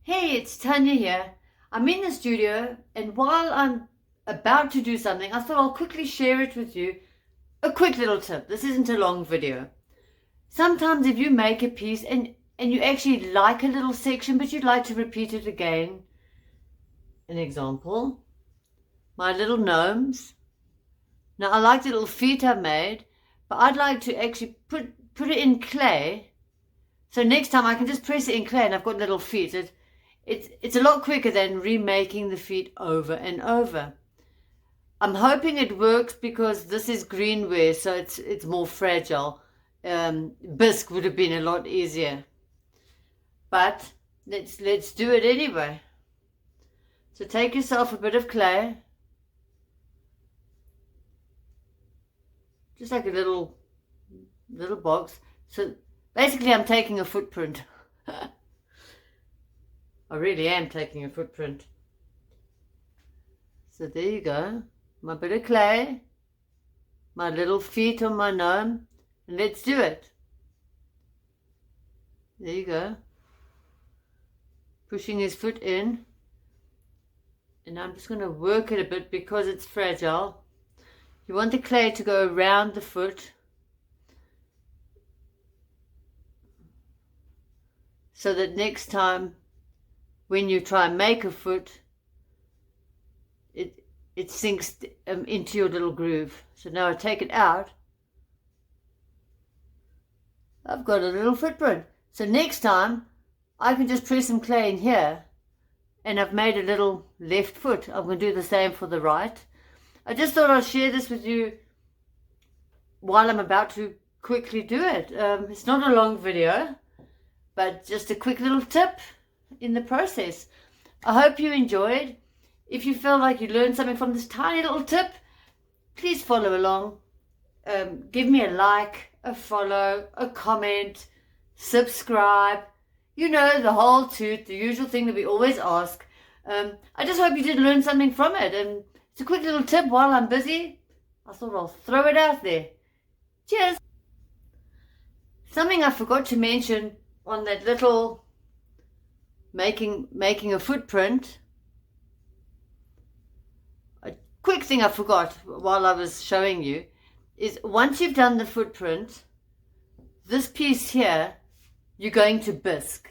Hey, it's Tanya here. I'm in the studio, and while I'm about to do something, I thought I'll quickly share it with you. A quick little tip. This isn't a long video. Sometimes if you make a piece and you actually like a little section, but you'd like to repeat it again. An example, my little gnomes. Now I like the little feet I made, but I'd like to actually put it in clay. So next time I can just press it in clay and I've got little feet. It's a lot quicker than remaking the feet over and over. I'm hoping it works because this is greenware, so it's more fragile. Bisque would have been a lot easier. But let's do it anyway. So take yourself a bit of clay. Just like a little box. So basically I'm taking a footprint. I really am taking a footprint. So there you go. My bit of clay, my little feet on my gnome, and let's do it. There you go. Pushing his foot in. And I'm just going to work it a bit because it's fragile. You want the clay to go around the foot, so that next time when you try and make a foot, it sinks into your little groove. So now I take it out. I've got a little footprint. So next time I can just press some clay in here and I've made a little left foot. I'm going to do the same for the right. I just thought I'd share this with you while I'm about to quickly do it. It's not a long video, but just a quick little tip in the process. I hope you enjoyed. If you feel like you learned something from this tiny little tip, please follow along. Give me a like, a follow, a comment, subscribe. You know, the whole toot, the usual thing that we always ask. I just hope you did learn something from it. And it's a quick little tip while I'm busy. I thought I'll throw it out there. Cheers. Something I forgot to mention on that little making a footprint. A quick thing I forgot while I was showing you is once you've done the footprint, this piece here you're going to bisque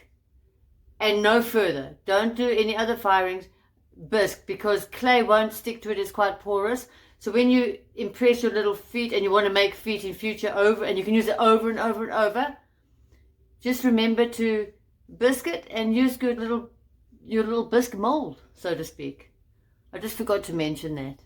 and no further. Don't do any other firings. Bisque, because clay won't stick to it. It's quite porous. So when you impress your little feet and you want to make feet in future over, and you can use it over and over and over, just remember to bisque it and use your little bisque mold, so to speak. I just forgot to mention that.